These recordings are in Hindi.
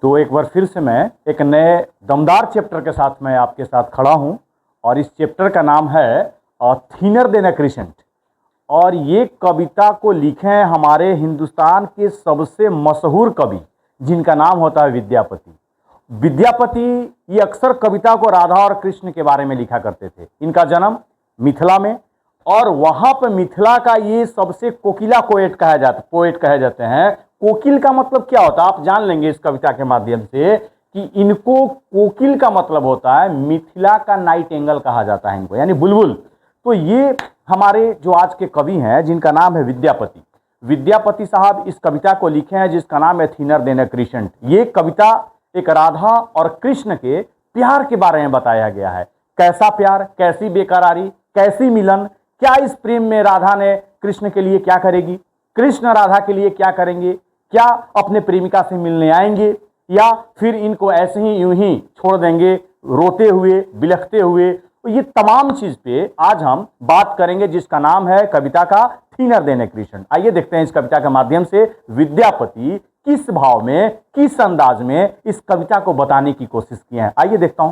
तो एक बार फिर से मैं एक नए दमदार चैप्टर के साथ मैं आपके साथ खड़ा हूं और इस चैप्टर का नाम है थिनर देन ए क्रिसेंट। और ये कविता को लिखे हैं हमारे हिंदुस्तान के सबसे मशहूर कवि जिनका नाम होता है विद्यापति। विद्यापति ये अक्सर कविता को राधा और कृष्ण के बारे में लिखा करते थे। इनका जन्म मिथिला में और वहां पर मिथिला का ये सबसे कोकिला पोएट कहे जाते हैं। कोकिल का मतलब क्या होता है आप जान लेंगे इस कविता के माध्यम से कि इनको कोकिल का मतलब होता है मिथिला का नाइट एंगल कहा जाता है इनको, यानी बुलबुल। तो ये हमारे जो आज के कवि हैं जिनका नाम है विद्यापति साहब इस कविता को लिखे हैं जिसका नाम है थिनर देन ए क्रिसेंट। ये कविता एक राधा और कृष्ण के प्यार के बारे में बताया गया है। कैसा प्यार, कैसी बेकरारी, कैसी मिलन, क्या इस प्रेम में राधा ने कृष्ण के लिए क्या करेगी, कृष्ण राधा के लिए क्या करेंगे, क्या अपने प्रेमिका से मिलने आएंगे या फिर इनको ऐसे ही यूं ही छोड़ देंगे रोते हुए बिलखते हुए। तो ये तमाम चीज पे आज हम बात करेंगे जिसका नाम है कविता का थिनर देन ए क्रिसेंट। आइए देखते हैं इस कविता के माध्यम से विद्यापति किस भाव में किस अंदाज में इस कविता को बताने की कोशिश किए हैं। आइए देखता हूं।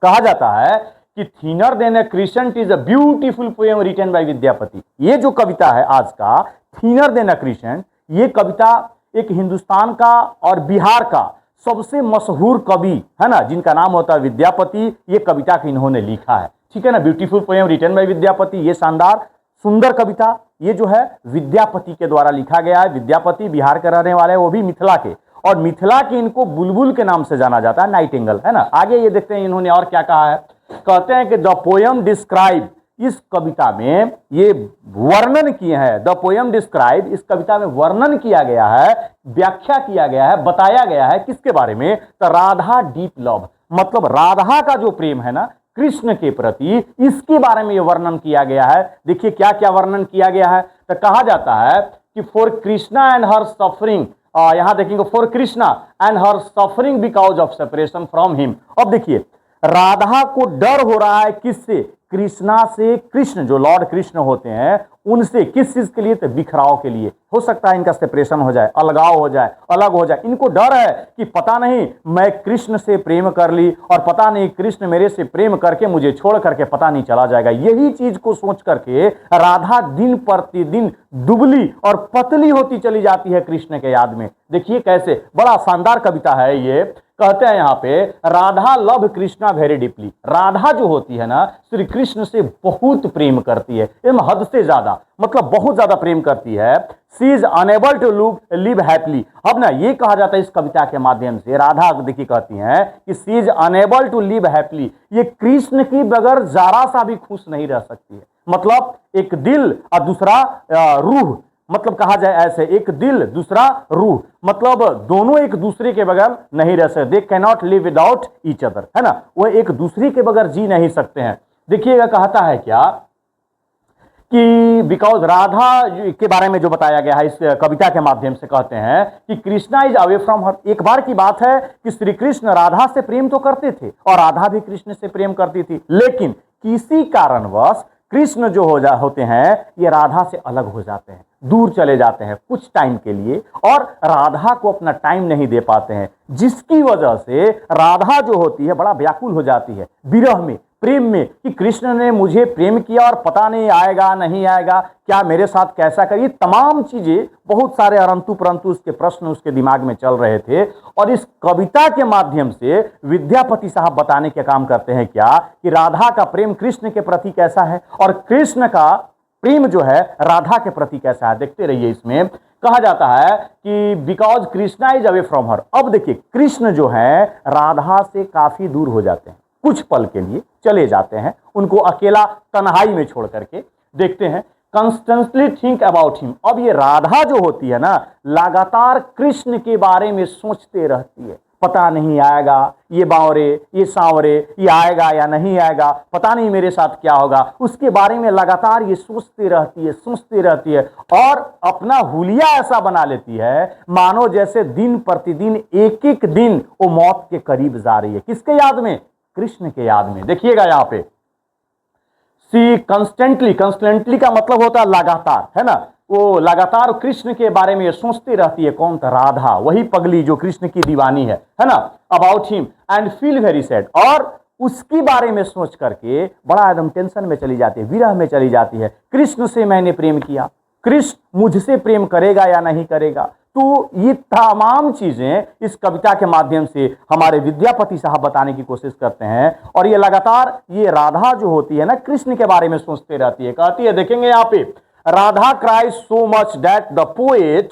कहा जाता है कि thinner than a crescent is a beautiful poem written by Vidyapati. ये जो कविता है आज का थिनर देन ए क्रिसेंट, ये कविता एक हिंदुस्तान का और बिहार का सबसे मशहूर कवि है ना जिनका नाम होता है विद्यापति। ये कविता को इन्होंने लिखा है, ठीक है ना। Beautiful poem written by Vidyapati, ये शानदार सुंदर कविता ये जो है विद्यापति के द्वारा लिखा गया है। विद्यापति बिहार के रहने वाले हैं, वो भी मिथिला के, और मिथिला के इनको बुलबुल के नाम से जाना जाता है, नाइट एंगल, है ना। आगे ये देखते हैं इन्होंने और क्या कहा है। कहते हैं कि द पोएम डिस्क्राइब, इस कविता में ये वर्णन किए हैं। द पोएम डिस्क्राइब, इस कविता में वर्णन किया गया है, व्याख्या किया गया है, बताया गया है किसके बारे में, तो राधा डीप लव, मतलब राधा का जो प्रेम है ना कृष्ण के प्रति, इसके बारे में यह वर्णन किया गया है। देखिए क्या क्या वर्णन किया गया है। तो कहा जाता है कि for Krishna and her suffering, यहां देखेंगे for Krishna and her suffering because of separation from him. अब देखिए राधा को डर हो रहा है किससे, कृष्णा से। कृष्ण जो लॉर्ड कृष्ण होते हैं उनसे, किस चीज के लिए, तो बिखराव के लिए। हो सकता है इनका सेपरेशन हो जाए, अलगाव हो जाए, अलग हो जाए। इनको डर है कि पता नहीं मैं कृष्ण से प्रेम कर ली और पता नहीं कृष्ण मेरे से प्रेम करके मुझे छोड़ करके पता नहीं चला जाएगा। यही चीज को सोच करके राधा दिन प्रतिदिन दुबली और पतली होती चली जाती है कृष्ण के याद में। देखिए कैसे, बड़ा शानदार कविता है ये। कहते हैं यहां पे Radha love Krishna very deeply. Radha जो होती है ना श्री कृष्ण से बहुत प्रेम करती है, एकदम हद से ज्यादा, मतलब बहुत ज्यादा प्रेम करती है। She is unable to live happily. अब ना ये कहा जाता है इस कविता के माध्यम से, राधा देखिए कहती हैं कि she is unable to live happily, ये कृष्ण की बगैर जरा सा भी खुश नहीं रह सकती है। मतलब एक दिल और दूसरा रूह, मतलब कहा जाए ऐसे, एक दिल दूसरा रूह, मतलब दोनों एक दूसरे के बगैर नहीं रह सकते। They can not live without each other, है ना, वो एक दूसरे के बगैर जी नहीं सकते हैं। देखिएगा कहता है क्या कि बिकॉज राधा के बारे में जो बताया गया है इस कविता के माध्यम से, कहते हैं कि Krishna is away from her. एक बार की बात है कि श्री कृष्ण राधा से प्रेम तो करते थे और राधा भी कृष्ण से प्रेम करती थी, लेकिन किसी कारणवश कृष्ण जो होते हैं ये राधा से अलग हो जाते हैं, दूर चले जाते हैं कुछ टाइम के लिए और राधा को अपना टाइम नहीं दे पाते हैं, जिसकी वजह से राधा जो होती है बड़ा व्याकुल हो जाती है विरह में, प्रेम में, कि कृष्ण ने मुझे प्रेम किया और पता नहीं आएगा नहीं आएगा, क्या मेरे साथ कैसा करिए, तमाम चीजें, बहुत सारे अरंतु परंतु उसके प्रश्न उसके दिमाग में चल रहे थे। और इस कविता के माध्यम से विद्यापति साहब बताने के काम करते हैं क्या कि राधा का प्रेम कृष्ण के प्रति कैसा है और कृष्ण का प्रेम जो है राधा के प्रति कैसा है। देखते रहिए। इसमें कहा जाता है कि because Krishna is away from her. अब देखिए कृष्ण जो है राधा से काफी दूर हो जाते हैं, कुछ पल के लिए चले जाते हैं, उनको अकेला तन्हाई में छोड़ करके। देखते हैं कंस्टेंटली थिंक अबाउट हिम। अब ये राधा जो होती है ना लगातार कृष्ण के बारे में सोचते रहती है, पता नहीं आएगा ये बावरे ये सांवरे, ये आएगा या नहीं आएगा, पता नहीं मेरे साथ क्या होगा, उसके बारे में लगातार ये सोचती रहती है और अपना हुलिया ऐसा बना लेती है मानो जैसे दिन प्रतिदिन एक एक दिन वो मौत के करीब जा रही है। किसके याद में, कृष्ण के याद में। देखिएगा यहां पे सी कंस्टेंटली का मतलब होता है लगातार, है ना। वो लगातार कृष्ण के बारे में सोचती रहती है। कौन था? राधा, वही पगली जो कृष्ण की दीवानी है ना, about him and feel very sad, और उसके बारे में सोच करके बड़ा एकदम टेंशन में चली जाती है, विरह में चली जाती है। कृष्ण से मैंने प्रेम किया, कृष्ण मुझसे प्रेम करेगा या नहीं करेगा। तो ये तमाम चीजें इस कविता के माध्यम से हमारे विद्यापति साहब बताने की कोशिश करते हैं। और ये लगातार ये राधा जो होती है ना, कृष्ण के बारे में सोचते रहती है। कहती है, देखेंगे यहाँ पे, Radha cries so much that the poet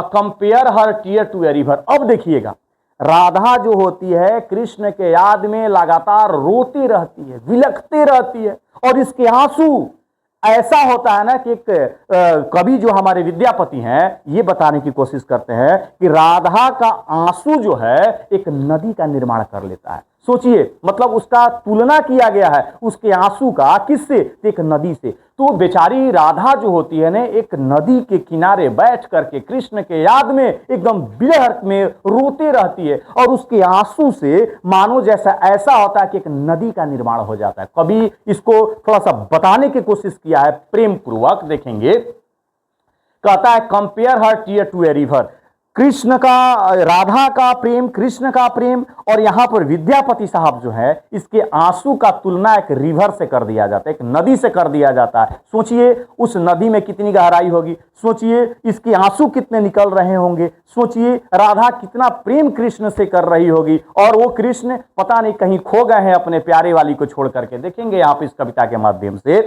compare her tear to a river. अब देखिएगा, राधा जो होती है कृष्ण के याद में लगातार रोती रहती है, विलखती रहती है, और इसके आंसू ऐसा होता है ना कि एक कवि जो हमारे विद्यापति हैं ये बताने की कोशिश करते हैं कि राधा का आंसू जो है एक नदी का निर्माण कर लेता है। सोचिए, मतलब उसका तुलना किया गया है उसके आंसू का किससे? एक नदी से। तो बेचारी राधा जो होती है ना, एक नदी के किनारे बैठ करके कृष्ण के याद में एकदम विरह में रोते रहती है, और उसके आंसू से मानो जैसा ऐसा होता है कि एक नदी का निर्माण हो जाता है। कभी इसको थोड़ा सा बताने की कोशिश किया है प्रेम पूर्वक, देखेंगे। कहता है, compare her tear to a river. Krishna का, राधा का प्रेम, कृष्ण का प्रेम, और यहां पर विद्यापति साहब जो है इसके आंसू का तुलना एक रिवर से कर दिया जाता है, एक नदी से कर दिया जाता है। सोचिए उस नदी में कितनी गहराई होगी, सोचिए इसके आंसू कितने निकल रहे होंगे, सोचिए राधा कितना प्रेम कृष्ण से कर रही होगी, और वो कृष्ण पता नहीं कहीं खो गए हैं अपने प्यारे वाली को छोड़ करके। देखेंगे यहां पर इस कविता के माध्यम से,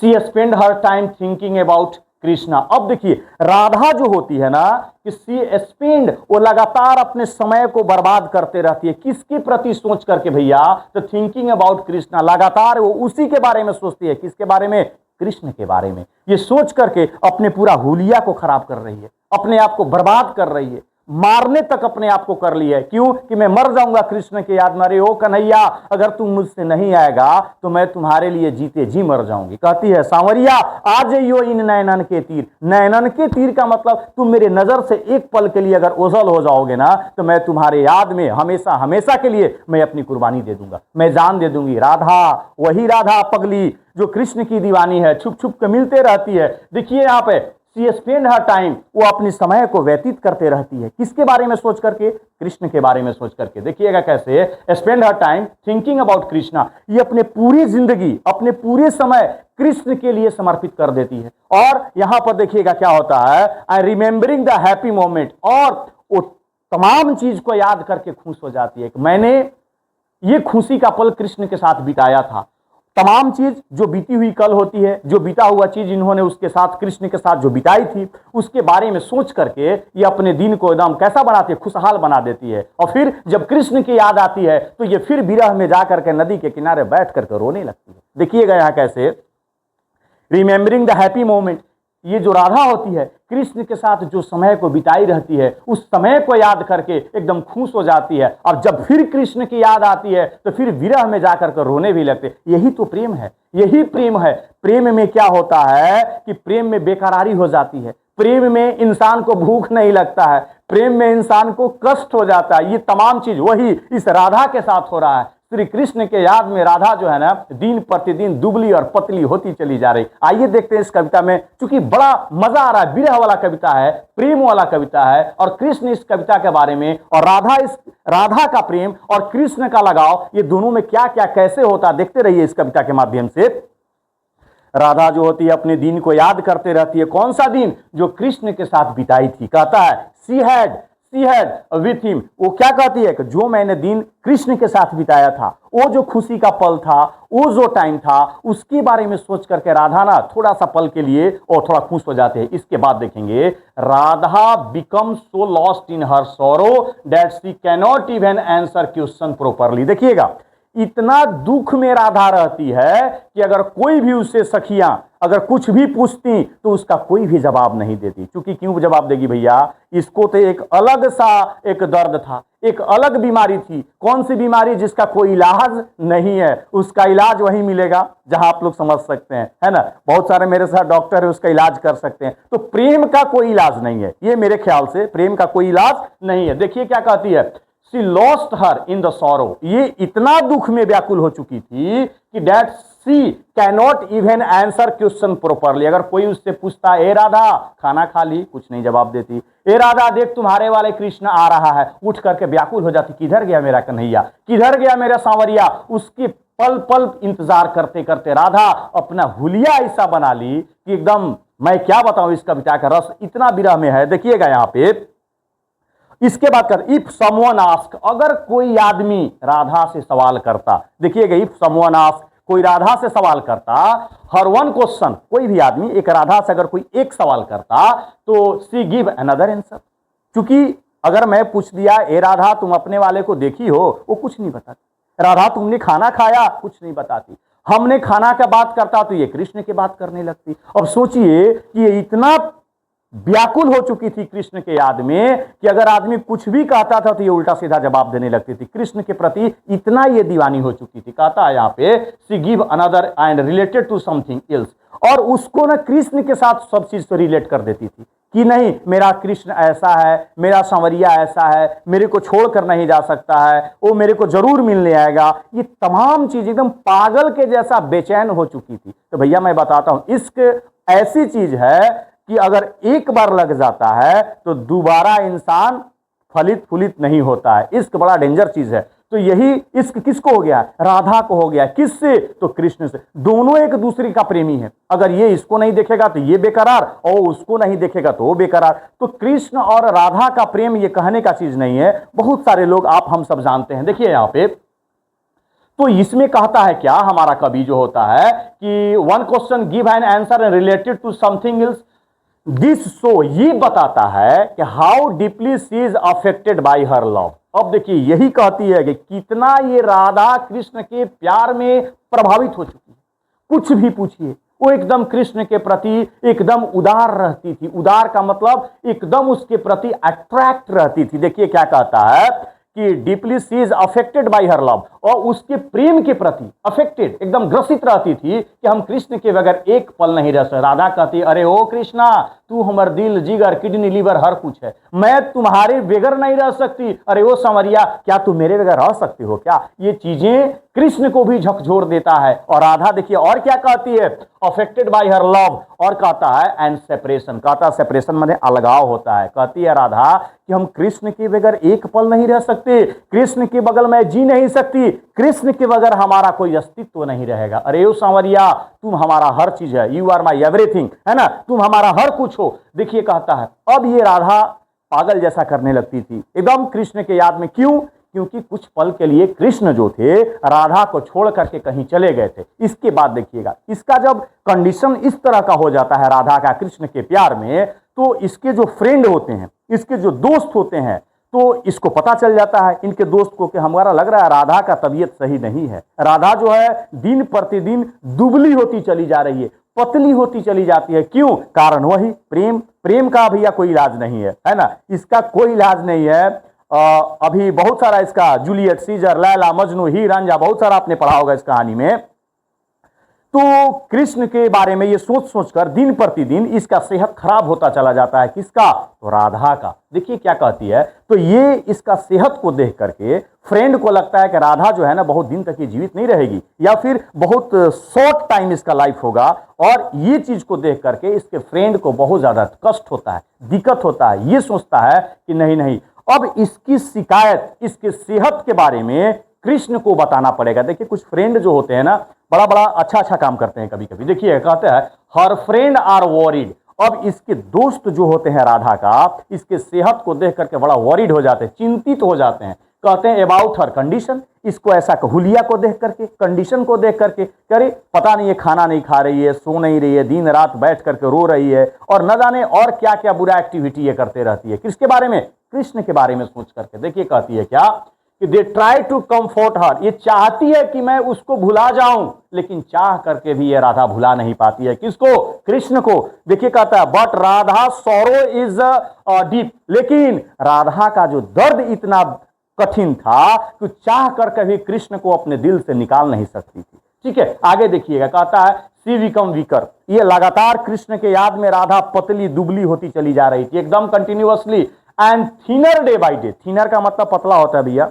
she spend her time thinking about Krishna. अब देखिए, राधा जो होती है ना, कि सी स्पेंड, वो लगातार अपने समय को बर्बाद करते रहती है। किसके प्रति सोच करके भैया? तो थिंकिंग अबाउट कृष्णा, लगातार वो उसी के बारे में सोचती है। किसके बारे में? कृष्ण के बारे में। ये सोच करके अपने पूरा हुलिया को खराब कर रही है, अपने आप को बर्बाद कर रही है, मारने तक अपने आप को कर लिया है। क्यों? कि मैं मर जाऊंगा कृष्ण के याद में। अरे ओ कन्हैया, अगर तुम मुझसे नहीं आएगा तो मैं तुम्हारे लिए जीते जी मर जाऊंगी। कहती है, सांवरिया आ जाइयो इन नैनन के तीर। नैनन के तीर का मतलब तुम मेरे नजर से एक पल के लिए अगर ओझल हो जाओगे ना, तो मैं तुम्हारे याद में हमेशा हमेशा के लिए मैं अपनी कुर्बानी दे दूंगा, मैं जान दे दूंगी। राधा, वही राधा पगली जो कृष्ण की दीवानी है, छुप छुप के मिलते रहती है। देखिए यहाँ पे, शी स्पेंड हर टाइम, वो अपने समय को व्यतीत करते रहती है। किसके बारे में सोच करके? कृष्ण के बारे में सोच करके। देखिएगा कैसे, spend her time thinking about Krishna. ये अपने पूरी जिंदगी, अपने पूरे समय कृष्ण के लिए समर्पित कर देती है। और यहां पर देखिएगा क्या होता है, आई रिमेंबरिंग द हैप्पी मोमेंट, और वो तमाम चीज को याद करके खुश हो जाती है कि मैंने ये खुशी का पल कृष्ण के साथ बिताया था। तमाम चीज जो बीती हुई कल होती है, जो बीता हुआ चीज इन्होंने उसके साथ, कृष्ण के साथ जो बिताई थी, उसके बारे में सोच करके ये अपने दिन को एकदम कैसा बनाती है? खुशहाल बना देती है। और फिर जब कृष्ण की याद आती है तो ये फिर विरह में जाकर के नदी के किनारे बैठ करके रोने लगती है। देखिएगा यहां कैसे, रिमेंबरिंग द हैप्पी मोमेंट, ये जो राधा होती है कृष्ण के साथ जो समय को बिताई रहती है, उस समय को याद करके एकदम खुश हो जाती है। और जब फिर कृष्ण की याद आती है तो फिर विरह में जाकर के रोने भी लगते। यही तो प्रेम है, यही प्रेम है। प्रेम में क्या होता है कि प्रेम में बेकरारी हो जाती है, प्रेम में इंसान को भूख नहीं लगता है, प्रेम में इंसान को कष्ट हो जाता है। ये तमाम चीज वही इस राधा के साथ हो रहा है। श्री कृष्ण के याद में राधा जो है ना, दिन प्रतिदिन दुबली और पतली होती चली जा रही। आइए देखते हैं इस कविता में, क्योंकि बड़ा मजा आ रहा है, विरह वाला कविता है, प्रेम वाला कविता है, और कृष्ण इस कविता के बारे में, और राधा का प्रेम और कृष्ण का लगाव, ये दोनों में क्या क्या कैसे होता, देखते रहिए इस कविता के माध्यम से। राधा जो होती है अपने दिन को याद करते रहती है। कौन सा दिन? जो कृष्ण के साथ बिताई थी। कहता है, सी हैड विथ हिम, वो क्या कहती है कि जो मैंने दिन कृष्ण के साथ बिताया था, वो जो खुशी का पल था, वो जो टाइम था, उसके बारे में सोच करके राधा ना थोड़ा सा पल के लिए और थोड़ा खुश हो जाते हैं। इसके बाद देखेंगे, Radha become so lost in her sorrow that she cannot even answer question properly. देखिएगा, इतना दुख में राधा रहती है कि अगर कोई भी उससे सखियां अगर कुछ भी पूछती तो उसका कोई भी जवाब नहीं देती। क्योंकि क्यों जवाब देगी भैया? इसको तो एक अलग सा एक दर्द था, एक अलग बीमारी थी। कौन सी बीमारी? जिसका कोई इलाज नहीं है। उसका इलाज वहीं मिलेगा जहां आप लोग समझ सकते हैं, है ना। बहुत सारे मेरे साथ डॉक्टर है, उसका इलाज कर सकते हैं। तो प्रेम का कोई इलाज नहीं है, ये मेरे ख्याल से प्रेम का कोई इलाज नहीं है। देखिए क्या कहती है, she lost her in the sorrow, ये इतना दुख में व्याकुल हो चुकी थी कि that she cannot even answer question properly. अगर कोई उससे पूछता ए राधा खाना खा ली, कुछ नहीं जवाब देती। ए राधा देख तुम्हारे वाले कृष्ण आ रहा है, उठ करके व्याकुल हो जाती, किधर गया मेरा कन्हैया, किधर गया मेरा सांवरिया। उसकी पल पल इंतजार करते करते राधा अपना हुलिया ऐसा बना ली कि एकदम, मैं क्या बताऊं, इस कविता का रस इतना विरह में है। देखिएगा यहां पे इसके बाद कर, इफ समवन आस्क, अगर कोई आदमी राधा से सवाल करता, देखिएगा इफ समवन आस्क, कोई राधा से सवाल करता, हर वन क्वेश्चन, कोई भी आदमी एक राधा से अगर कोई एक सवाल करता तो सी गिव अनदर आंसर। क्योंकि अगर मैं पूछ दिया ए राधा तुम अपने वाले को देखी हो, वो कुछ नहीं बताती। राधा तुमने खाना खाया, कुछ नहीं बताती। हमने खाना का बात करता तो ये कृष्ण की बात करने लगती। अब सोचिए कि ये इतना व्याकुल हो चुकी थी कृष्ण के याद में कि अगर आदमी कुछ भी कहता था तो ये उल्टा सीधा जवाब देने लगती थी। कृष्ण के प्रति इतना ये दीवानी हो चुकी थी। कहता है यहाँ पे see give another and related to something else, और उसको ना कृष्ण के साथ सब चीज से रिलेट कर देती थी कि नहीं मेरा कृष्ण ऐसा है, मेरा सांवरिया ऐसा है, मेरे को छोड़कर नहीं जा सकता है, वो मेरे को जरूर मिलने आएगा। ये तमाम चीज एकदम पागल के जैसा बेचैन हो चुकी थी। तो भैया मैं बताता हूं, इश्क ऐसी चीज है कि अगर एक बार लग जाता है तो दोबारा इंसान फलित फुलित नहीं होता है। इश्क बड़ा डेंजर चीज है। तो यही इश्क किसको हो गया, राधा को हो गया। किससे, तो कृष्ण से। दोनों एक दूसरे का प्रेमी है। अगर ये इसको नहीं देखेगा तो ये बेकरार, और उसको नहीं देखेगा तो वो बेकरार। तो कृष्ण और राधा का प्रेम ये कहने का चीज नहीं है। बहुत सारे लोग, आप हम सब जानते हैं। देखिए यहां पे तो इसमें कहता है क्या हमारा कवि जो होता है कि one question give an answer related to something else, this show, ये बताता है कि how deeply she is affected by her love. अब देखिए यही कहती है कि कितना ये राधा कृष्ण के प्यार में प्रभावित हो चुकी है। कुछ भी पूछिए, वो एकदम कृष्ण के प्रति एकदम उदार रहती थी। उदार का मतलब एकदम उसके प्रति अट्रैक्ट रहती थी। देखिए क्या कहता है कि deeply she is affected by her love, और उसके प्रेम के प्रति अफेक्टेड, एकदम ग्रसित रहती थी कि हम कृष्ण के बगैर एक पल नहीं रह सकते। राधा कहती अरे ओ कृष्णा तू हमार दिल जिगर किडनी लीवर हर कुछ है, मैं तुम्हारे बगैर नहीं रह सकती। अरे ओ संवरिया क्या तुम मेरे बगैर रह सकती हो क्या। ये चीजें कृष्ण को भी झकझोर देता है। और राधा देखिए और क्या कहती है, अफेक्टेड बाय हर लव, और कहता है एंड सेपरेशन, कहता है सेपरेशन माने अलगाव होता है। कहती है राधा कि हम कृष्ण के बगैर एक पल नहीं रह सकते, कृष्ण के बगल में जी नहीं सकती, कृष्ण के बगैर हमारा कोई अस्तित्व नहीं रहेगा। अरे ओ सांवरिया तुम हमारा हर चीज है, यू आर माई एवरीथिंग, है ना, तुम हमारा हर कुछ हो। देखिए कहता है अब ये राधा पागल जैसा करने लगती थी एकदम कृष्ण के याद में। क्यों, क्योंकि कुछ पल के लिए कृष्ण जो थे राधा को छोड़ करके कहीं चले गए थे। इसके बाद देखिएगा इसका जब कंडीशन इस तरह का हो जाता है राधा का कृष्ण के प्यार में, तो इसके जो फ्रेंड होते हैं, इसके जो दोस्त होते हैं, तो इसको पता चल जाता है इनके दोस्त को कि हमारा लग रहा है राधा का तबीयत सही नहीं है। राधा जो है दिन प्रतिदिन दुबली होती चली जा रही है, पतली होती चली जाती है। क्यों, कारण वही प्रेम। प्रेम का भैया कोई इलाज नहीं है ना, इसका कोई इलाज नहीं है। अभी बहुत सारा इसका जूलियट सीजर लैला मजनू हीर रांझा बहुत सारा आपने पढ़ा होगा इस कहानी में। तो कृष्ण के बारे में ये सोच सोचकर दिन प्रतिदिन इसका सेहत खराब होता चला जाता है। किसका, तो राधा का। देखिए क्या कहती है, तो ये इसका सेहत को देख करके फ्रेंड को लगता है कि राधा जो है ना बहुत दिन तक ये जीवित नहीं रहेगी, या फिर बहुत शॉर्ट टाइम इसका लाइफ होगा। और ये चीज को देख करके इसके फ्रेंड को बहुत ज्यादा कष्ट होता है, दिक्कत होता है। ये सोचता है कि नहीं नहीं अब इसकी शिकायत इसके सेहत के बारे में कृष्ण को बताना पड़ेगा। देखिए कुछ फ्रेंड जो होते हैं ना बड़ा बड़ा अच्छा काम करते हैं कभी कभी। देखिए कहते हैं हर फ्रेंड आर वॉरिड। अब इसके दोस्त जो होते हैं राधा का, इसके सेहत को देख करके बड़ा वॉरिड हो जाते हैं, चिंतित हो जाते हैं। कहते हैं अबाउट हर कंडीशन, इसको ऐसा हुलिया को देख करके, कंडीशन को देख करके, करे पता नहीं ये खाना नहीं खा रही है, सो नहीं रही है, दिन रात बैठ करके रो रही है, और न जाने और क्या क्या बुरा एक्टिविटी ये करते रहती है। किसके बारे में, कृष्ण के बारे में सोच करके। देखिए कहती है क्या कि दे ट्राई टू कंफर्ट हर, ये चाहती है कि मैं उसको भुला जाऊं, लेकिन चाह करके भी ये राधा भुला नहीं पाती है। किसको, कृष्ण को। देखिए कहता है but Radha sorrow is deep, लेकिन राधा का जो दर्द इतना कठिन था कि चाह कर कभी कृष्ण को अपने दिल से निकाल नहीं सकती थी। ठीक है, आगे देखिएगा कहता है सी बिकम वीकर, ये लगातार कृष्ण के याद में राधा पतली दुबली होती चली जा रही थी एकदम continuously, and thinner day by day, thinner का मतलब पतला होता है भैया।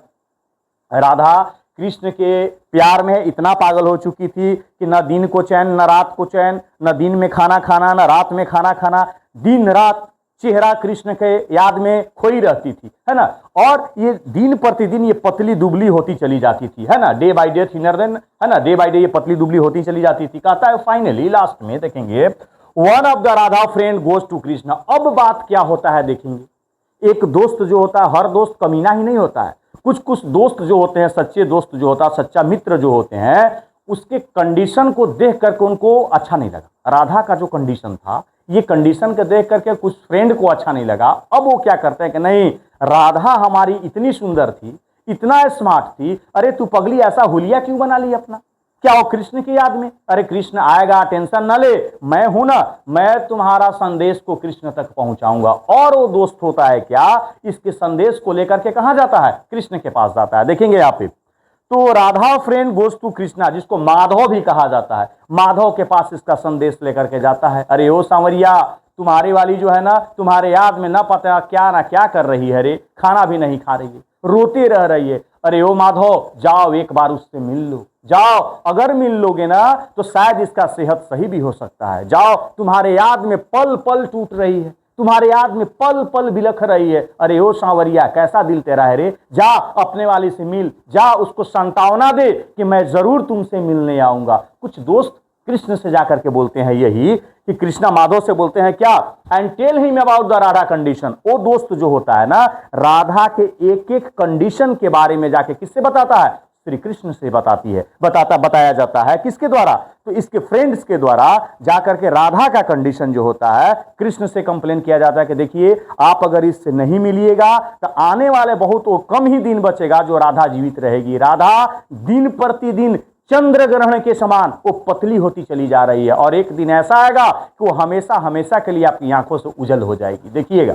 राधा कृष्ण के प्यार में इतना पागल हो चुकी थी कि न दिन को चैन न रात को चैन, न दिन में खाना खाना न रात में खाना खाना, दिन रात चेहरा कृष्ण के याद में खोई रहती थी, है ना। और ये दिन प्रतिदिन ये पतली दुबली होती चली जाती थी, है ना, day by day thinner than, है ना, डे बाय डे ये पतली दुबली होती चली जाती थी। कहता है फाइनली लास्ट में देखेंगे, one of the Radha friend goes to Krishna. अब बात क्या होता है देखेंगे, एक दोस्त जो होता है, हर दोस्त कमीना ही नहीं होता है, कुछ कुछ दोस्त जो होते हैं, सच्चे दोस्त जो होता है, सच्चा मित्र जो होते हैं, उसके कंडीशन को देख करके उनको अच्छा नहीं लगा। राधा का जो कंडीशन था, ये कंडीशन को देख करके कुछ फ्रेंड को अच्छा नहीं लगा। अब वो क्या करते हैं कि नहीं, राधा हमारी इतनी सुंदर थी, इतना स्मार्ट थी, अरे तू पगली ऐसा हुलिया क्यों बना ली अपना, क्या हो कृष्ण की याद में, अरे कृष्ण आएगा टेंशन ना ले, मैं हूं ना, मैं तुम्हारा संदेश को कृष्ण तक पहुंचाऊंगा। और वो दोस्त होता है क्या, इसके संदेश को लेकर के कहां जाता है, कृष्ण के पास जाता है। देखेंगे यहाँ पे, तो Radha friend goes to Krishna, जिसको माधव भी कहा जाता है, माधव के पास इसका संदेश लेकर के जाता है। अरे ओ सांवरिया, तुम्हारी वाली जो है ना, तुम्हारे याद में ना पता क्या ना क्या कर रही है रे, खाना भी नहीं खा रही है, रोती रह रही है। अरे ओ माधव, जाओ एक बार उससे मिल लो, जाओ, अगर मिल लोगे ना तो शायद इसका सेहत सही भी हो सकता है। जाओ, तुम्हारे याद में पल पल टूट रही है, तुम्हारे याद में पल पल बिलख रही है। अरे ओ सांवरिया, कैसा दिल तेरा है रे, जा अपने वाली से मिल, जा उसको सांत्वना दे कि मैं जरूर तुमसे मिलने आऊंगा। कुछ दोस्त कृष्ण से जाकर के बोलते हैं यही कि कृष्णा माधव से बोलते हैं क्या, and tell him about the Radha condition. वो दोस्त जो होता है ना, राधा के एक एक कंडीशन के बारे में जाके किससे बताता है, श्री कृष्ण से बताया जाता है। किसके द्वारा, तो इसके फ्रेंड्स के द्वारा जाकर के राधा का कंडीशन जो होता है कृष्ण से कंप्लेन किया जाता है कि देखिए, आप अगर इससे नहीं मिलिएगा तो आने वाले बहुत वो कम ही दिन बचेगा जो राधा जीवित रहेगी। राधा दिन प्रतिदिन चंद्र ग्रहण के समान वो पतली होती चली जा रही है, और एक दिन ऐसा आएगा कि वो हमेशा हमेशा के लिए आपकी आंखों से उजल हो जाएगी। देखिएगा,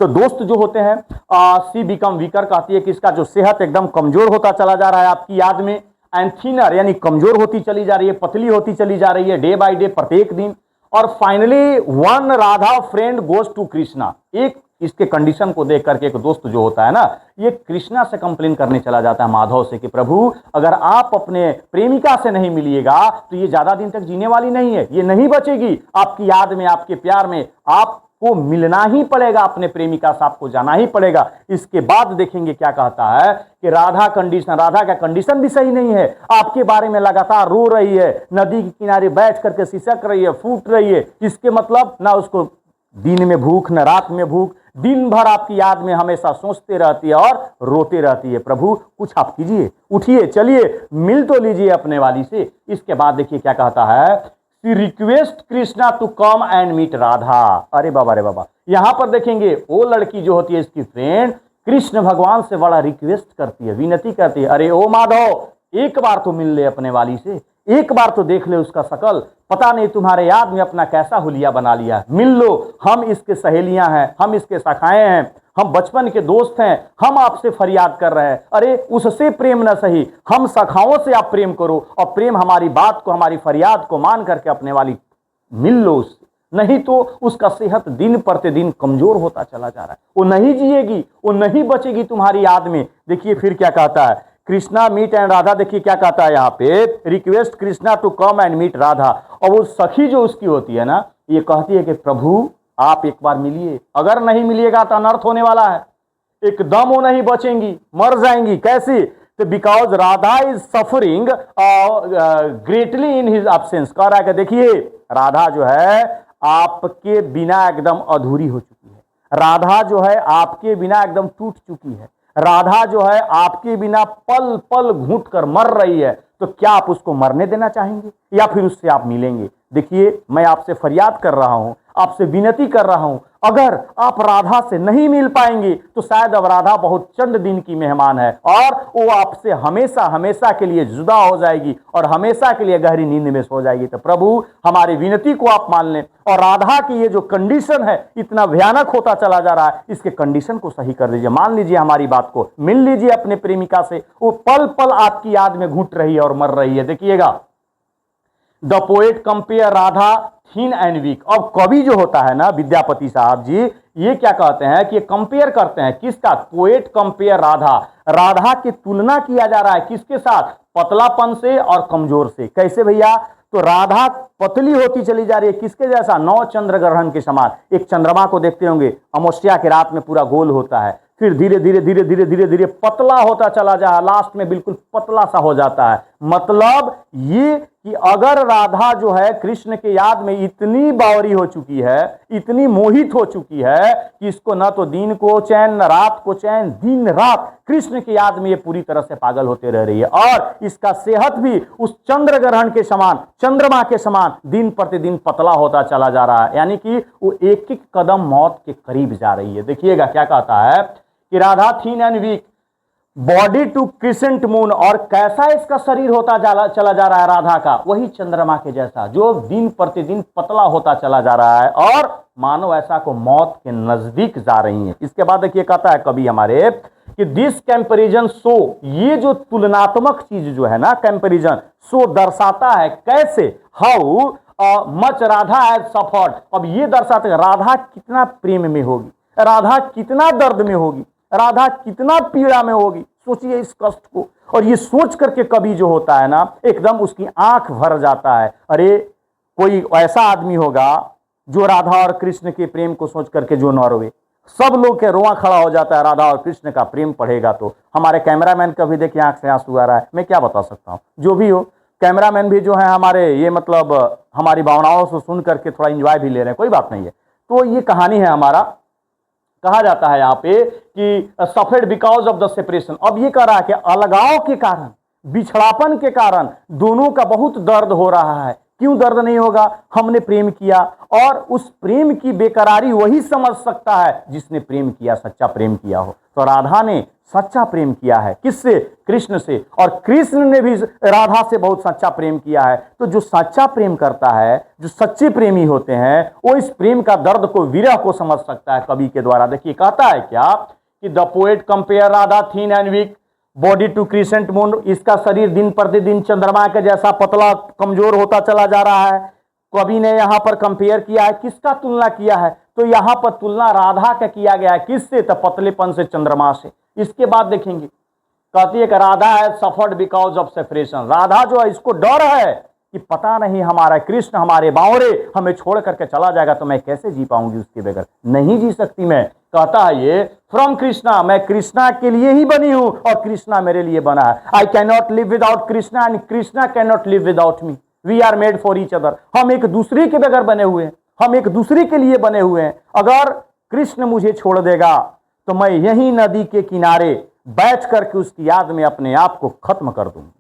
तो दोस्त जो होते हैं, सी बिकम वीकर, कहती है कि इसका जो सेहत एकदम कमजोर होता चला जा रहा है आपकी याद में, एंड थिनर यानी कमजोर होती चली जा रही है, पतली होती चली जा रही है डे बाय डे, प्रत्येक दिन। और finally one Radha friend goes to Krishna, एक इसके कंडीशन को देख करके एक दोस्त जो होता है ना, ये कृष्णा से कंप्लेन करने चला जाता है माधव से कि प्रभु, अगर आप अपने प्रेमिका से नहीं मिलिएगा तो ये ज्यादा दिन तक जीने वाली नहीं है, ये नहीं बचेगी, आपकी याद में, आपके प्यार में आपको मिलना ही पड़ेगा, अपने प्रेमिका से आपको जाना ही पड़ेगा। इसके बाद देखेंगे क्या कहता है कि राधा का कंडीशन भी सही नहीं है, आपके बारे में लगातार रो रही है, नदी के किनारे बैठ करके सिसक रही है, फूट रही है। इसके मतलब ना उसको दिन में भूख न रात में भूख, दिन भर आपकी याद में हमेशा सोचते रहती है और रोते रहती है। प्रभु कुछ आप कीजिए, उठिए, चलिए, मिल तो लीजिए अपने वाली से। इसके बाद देखिए क्या कहता है, request Krishna to come and meet Radha. अरे बाबा रे बाबा, यहां पर देखेंगे वो लड़की जो होती है इसकी फ्रेंड, कृष्ण भगवान से बड़ा रिक्वेस्ट करती है, विनती करती है, अरे ओ माधव, एक बार तो मिल ले अपने वाली से, एक बार तो देख ले उसका शकल, पता नहीं तुम्हारे याद में अपना कैसा हुलिया बना लिया, मिल लो, हम इसके सहेलियां हैं, हम इसके शाखाएं हैं, हम बचपन के दोस्त हैं, हम आपसे फरियाद कर रहे हैं। अरे उससे प्रेम न सही, हम शाखाओं से आप प्रेम करो, और प्रेम हमारी बात को, हमारी फरियाद को मान करके अपने वाली मिल लो उससे, नहीं तो उसका सेहत दिन प्रतिदिन कमजोर होता चला जा रहा है, वो नहीं जिएगी, वो नहीं बचेगी तुम्हारी याद में। देखिए फिर क्या कहता है, कृष्णा मीट एंड राधा। देखिए क्या कहता है यहाँ पे, request Krishna to come and meet Radha. और वो सखी जो उसकी होती है ना, ये कहती है कि प्रभु आप एक बार मिलिए, अगर नहीं मिलिएगा तो अनर्थ होने वाला है, एकदम वो नहीं बचेंगी, मर जाएंगी। कैसे, तो because Radha is suffering greatly in his absence. कह रहा है कि देखिए, राधा जो है आपके बिना एकदम अधूरी हो चुकी है, राधा जो है आपके बिना एकदम टूट चुकी है, राधा जो है आपके बिना पल पल घूट कर मर रही है। तो क्या आप उसको मरने देना चाहेंगे या फिर उससे आप मिलेंगे? देखिए, मैं आपसे फरियाद कर रहा हूं, आपसे विनती कर रहा हूं, अगर आप राधा से नहीं मिल पाएंगे तो शायद अब राधा बहुत चंद दिन की मेहमान है और वो आपसे हमेशा हमेशा के लिए जुदा हो जाएगी और हमेशा के लिए गहरी नींद में सो जाएगी। तो प्रभु हमारी विनती को आप मान लें, और राधा की ये जो कंडीशन है इतना भयानक होता चला जा रहा है, इसके कंडीशन को सही कर दीजिए, मान लीजिए हमारी बात को, मिल लीजिए अपने प्रेमिका से, वो पल पल आपकी याद में घुट रही है और मर रही है। देखिएगा, the poet compare Radha thin and weak. अब कवि जो होता है ना, विद्यापति साहब जी, ये क्या कहते हैं कि कंपेयर करते हैं किसका, पोएट कंपेयर राधा, राधा की तुलना किया जा रहा है किसके साथ, पतलापन से और कमजोर से। कैसे भैया, तो राधा पतली होती चली जा रही है किसके जैसा, नौ चंद्र ग्रहण के समान। एक चंद्रमा को देखते होंगे अमावस्या की रात में पूरा गोल होता है, फिर धीरे धीरे धीरे धीरे धीरे धीरे पतला होता चला जा, लास्ट में बिल्कुल पतला सा हो जाता है। मतलब ये कि अगर राधा जो है कृष्ण के याद में इतनी बावरी हो चुकी है, इतनी मोहित हो चुकी है कि इसको न तो दिन को चैन न रात को चैन, दिन रात कृष्ण की याद में ये पूरी तरह से पागल होते रह रही है। और इसका सेहत भी उस चंद्र ग्रहण के समान, चंद्रमा के समान दिन प्रतिदिन पतला होता चला जा रहा है, यानी कि वो एक एक कदम मौत के करीब जा रही है। देखिएगा क्या कहता है कि Radha thin and weak, body to crescent moon, और कैसा इसका शरीर होता चला जा रहा है राधा का, वही चंद्रमा के जैसा जो दिन प्रतिदिन पतला होता चला जा रहा है, और मानो ऐसा को मौत के नजदीक जा रही है। इसके बाद देखिए कहता है कभी हमारे कि दिस कंपैरिजन शो, ये जो तुलनात्मक चीज जो है ना कंपैरिजन, शो दर्शाता है कैसे, how much Radha has suffered. अब ये दर्शाता है राधा कितना प्रेम में होगी, राधा कितना दर्द में होगी, राधा कितना पीड़ा में होगी। सोचिए इस कष्ट को, और ये सोच करके कवि जो होता है ना एकदम उसकी आंख भर जाता है। अरे कोई ऐसा आदमी होगा जो राधा और कृष्ण के प्रेम को सोच करके जो न रोए, सब लोग के रोआ खड़ा हो जाता है राधा और कृष्ण का प्रेम पढ़ेगा तो। हमारे कैमरामैन का भी देखिए आंख से आंसू आ रहा है, मैं क्या बता सकता हूँ। जो भी हो, कैमरामैन भी जो है हमारे ये मतलब हमारी भावनाओं से सुन करके थोड़ा इंजॉय भी ले रहे हैं, कोई बात नहीं है। तो ये कहानी है हमारा, कहा जाता है यहाँ पे कि सफेड बिकॉज ऑफ द सेपरेशन। अब ये कह रहा है कि अलगाव के कारण, बिछड़ापन के कारण दोनों का बहुत दर्द हो रहा है। क्यों दर्द नहीं होगा, हमने प्रेम किया, और उस प्रेम की बेकरारी वही समझ सकता है जिसने प्रेम किया, सच्चा प्रेम किया हो। तो राधा ने सच्चा प्रेम किया है किससे, कृष्ण से, और कृष्ण ने भी राधा से बहुत सच्चा प्रेम किया है। तो जो सच्चा प्रेम करता है, जो सच्चे प्रेमी होते हैं, वो इस प्रेम का दर्द को, विरह को समझ सकता है कवि के द्वारा। देखिए कहता है क्या कि the poet compare Radha thin and weak body to crescent moon, इसका शरीर दिन प्रतिदिन चंद्रमा के जैसा पतला कमजोर होता चला जा रहा है। कवि ने यहां पर कंपेयर किया है, किसका तुलना किया है, तो यहां पर तुलना राधा का किया गया है किससे, तो पतलेपन से, चंद्रमा से। इसके बाद देखेंगे कहती है कि राधा है suffered because of separation, Radha जो है इसको डर है कि पता नहीं हमारा कृष्ण, हमारे बावरे हमें छोड़ करके चला जाएगा तो मैं कैसे जी पाऊंगी उसके बगैर, नहीं जी सकती मैं। कहता है ये फ्रॉम कृष्णा, मैं कृष्णा के लिए ही बनी हूं और कृष्णा मेरे लिए बना है। I can not live without Krishna and Krishna can not live without me, we are made for each other. हम एक दूसरे के बगैर बने हुए हैं, हम एक दूसरे के लिए बने हुए हैं। अगर कृष्ण मुझे छोड़ देगा तो मैं यही नदी के किनारे बैठ करके उसकी याद में अपने आप को खत्म कर दूंगी।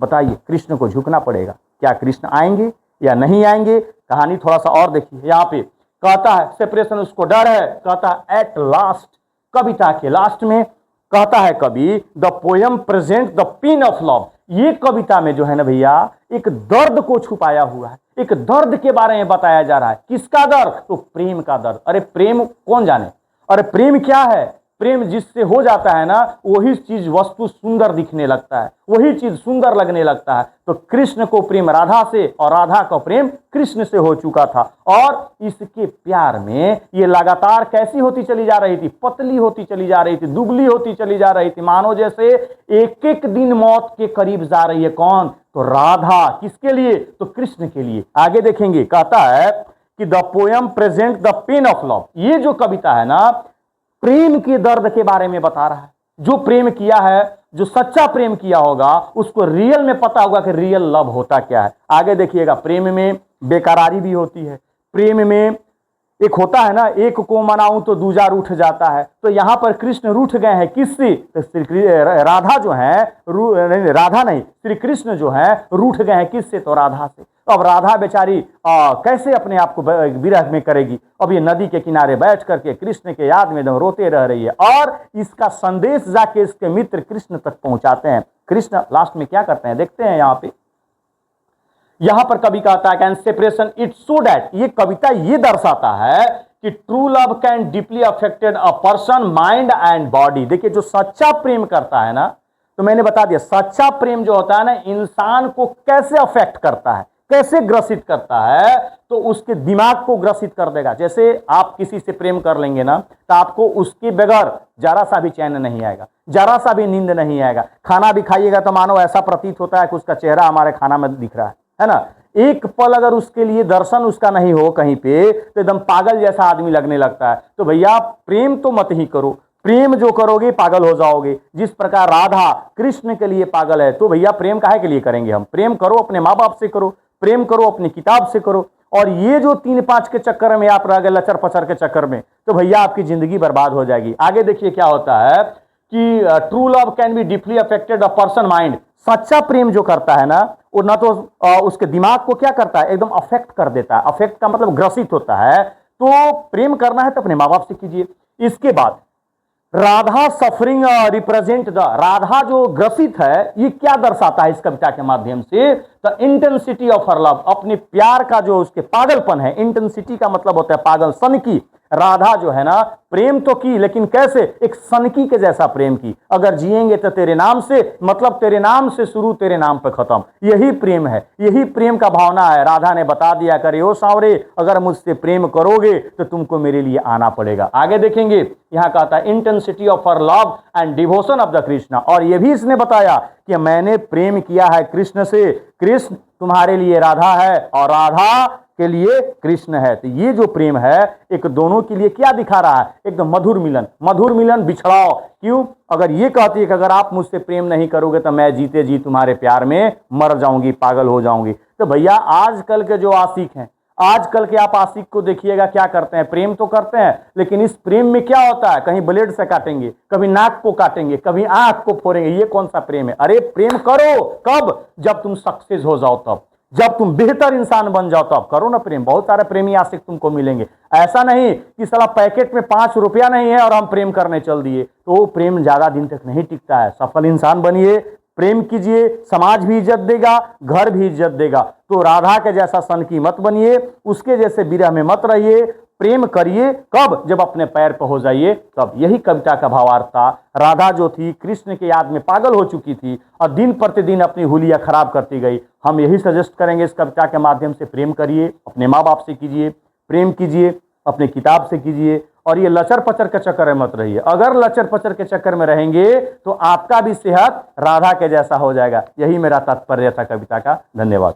बताइए, कृष्ण को झुकना पड़ेगा। क्या कृष्ण आएंगे या नहीं आएंगे, कहानी थोड़ा सा और देखिए। यहाँ पे कहता है सेपरेशन उसको डर है, कहता है एट लास्ट, कविता के लास्ट में कहता है कवि the poem present the pain of love. ये कविता में जो है ना भैया एक दर्द को छुपाया हुआ है, एक दर्द के बारे में बताया जा रहा है। किसका दर्द, तो प्रेम का दर्द। अरे प्रेम कौन जाने, अरे प्रेम क्या है, प्रेम जिससे हो जाता है ना वही चीज वस्तु सुंदर दिखने लगता है, वही चीज सुंदर लगने लगता है। तो कृष्ण को प्रेम राधा से और राधा का प्रेम कृष्ण से हो चुका था, और इसके प्यार में ये लगातार कैसी होती चली जा रही थी, पतली होती चली जा रही थी, दुबली होती चली जा रही थी, मानो जैसे एक एक दिन मौत के करीब जा रही है। कौन, तो राधा। किसके लिए, तो कृष्ण के लिए। आगे देखेंगे कहता है कि the poem present the pain of love. ये जो कविता है ना प्रेम के दर्द के बारे में बता रहा है। जो प्रेम किया है, जो सच्चा प्रेम किया होगा उसको रियल में पता होगा कि रियल लव होता क्या है। आगे देखिएगा, प्रेम में बेकरारी भी होती है। प्रेम में एक होता है ना, एक को मनाऊं तो दूजा रूठ जाता है। तो यहां पर कृष्ण रूठ गए हैं किससे, तो राधा जो है राधा नहीं, श्री कृष्ण जो है रूठ गए हैं किससे, तो राधा से। तो अब राधा बेचारी कैसे अपने आप को विरह में करेगी। अब ये नदी के किनारे बैठ करके कृष्ण के याद में रोते रह रही है, और इसका संदेश जाके इसके मित्र कृष्ण तक पहुंचाते हैं। कृष्ण लास्ट में क्या करते हैं देखते हैं। यहां पर कवि कहता है can separation it so that, ये कविता ये दर्शाता है कि true love can deeply affected a person mind and body. देखिए जो सच्चा प्रेम करता है ना, तो मैंने बता दिया सच्चा प्रेम जो होता है ना इंसान को कैसे अफेक्ट करता है, कैसे ग्रसित करता है, तो उसके दिमाग को ग्रसित कर देगा। जैसे आप किसी से प्रेम कर लेंगे ना, तो आपको उसके बगैर जरा सा भी चैन नहीं आएगा, जरा सा भी नींद नहीं आएगा। खाना भी खाइएगा तो मानो ऐसा प्रतीत होता है कि उसका चेहरा हमारे खाना में दिख रहा है ना। एक पल अगर उसके लिए दर्शन उसका नहीं हो कहीं पे, तो एकदम पागल जैसा आदमी लगने लगता है। तो भैया प्रेम तो मत ही करो, प्रेम जो करोगे पागल हो जाओगे। जिस प्रकार राधा कृष्ण के लिए पागल है, तो भैया प्रेम काहे के लिए करेंगे हम? प्रेम करो अपने माँ बाप से करो, प्रेम करो अपनी किताब से करो। और ये जो 3-5 के चक्कर में आप रह गए, लचर पचर के चक्कर में, तो भैया आपकी जिंदगी बर्बाद हो जाएगी। आगे देखिए क्या होता है कि true love can be deeply affected a person mind. सच्चा प्रेम जो करता है ना, वो ना तो उसके दिमाग को क्या करता है, एकदम अफेक्ट कर देता है। अफेक्ट का मतलब ग्रसित होता है। तो प्रेम करना है तो अपने माँ बाप से कीजिए। इसके बाद Radha suffering represent the, Radha जो ग्रसित है ये क्या दर्शाता है इस कविता के माध्यम से? The intensity of her love, अपने प्यार का जो उसके पागलपन है। इंटेंसिटी का मतलब होता है पागल, सनकी। राधा जो है ना, प्रेम तो की, लेकिन कैसे? एक सनकी के जैसा प्रेम की। अगर जिएंगे तो तेरे नाम से, मतलब तेरे नाम से शुरू तेरे नाम पे खत्म। यही प्रेम है, यही प्रेम का भावना है। राधा ने बता दिया, करे ओ सांवरे, अगर मुझसे प्रेम करोगे तो तुमको मेरे लिए आना पड़ेगा। आगे देखेंगे, यहां कहता है intensity of her love and devotion of the Krishna. और यह भी इसने बताया कि मैंने प्रेम किया है कृष्ण से, कृष्ण तुम्हारे लिए राधा है और राधा के लिए कृष्ण है। तो ये जो प्रेम है एक दोनों के लिए क्या दिखा रहा है? एकदम मधुर मिलन। मधुर मिलन बिछड़ाओ क्यों? अगर ये कहती है कि अगर आप मुझसे प्रेम नहीं करोगे तो मैं जीते जी तुम्हारे प्यार में मर जाऊंगी, पागल हो जाऊंगी। तो भैया आजकल के जो आशिक हैं, आजकल के आप आशिक को देखिएगा क्या करते हैं, प्रेम तो करते हैं, लेकिन इस प्रेम में क्या होता है, कहीं ब्लेड से काटेंगे, कभी नाक को काटेंगे, कभी आंख को फोड़ेंगे। ये कौन सा प्रेम है? अरे प्रेम करो कब? जब तुम सक्सेस हो जाओ, तब जब तुम बेहतर इंसान बन जाओ तब करो ना प्रेम। बहुत सारे प्रेमी आशिक तुमको मिलेंगे। ऐसा नहीं कि साला पैकेट में 5 रुपया नहीं है और हम प्रेम करने चल दिए, तो वो प्रेम ज्यादा दिन तक नहीं टिकता है। सफल इंसान बनिए, प्रेम कीजिए, समाज भी इज्जत देगा, घर भी इज्जत देगा। तो राधा के जैसा सनकी मत बनिए, उसके जैसे विरह में मत रहिए। प्रेम करिए कब? जब अपने पैर पर हो जाइए तब। यही कविता का भावार्थ था। राधा जो थी कृष्ण की याद में पागल हो चुकी थी और दिन प्रतिदिन अपनी हुलिया खराब करती गई। हम यही सजेस्ट करेंगे इस कविता के माध्यम से, प्रेम करिए, अपने माँ बाप से कीजिए, प्रेम कीजिए, अपने किताब से कीजिए, और ये लचर पचर के चक्कर में मत रहिए। अगर लचर पचर के चक्कर में रहेंगे तो आपका भी सेहत राधा के जैसा हो जाएगा। यही मेरा तात्पर्य था कविता का। धन्यवाद।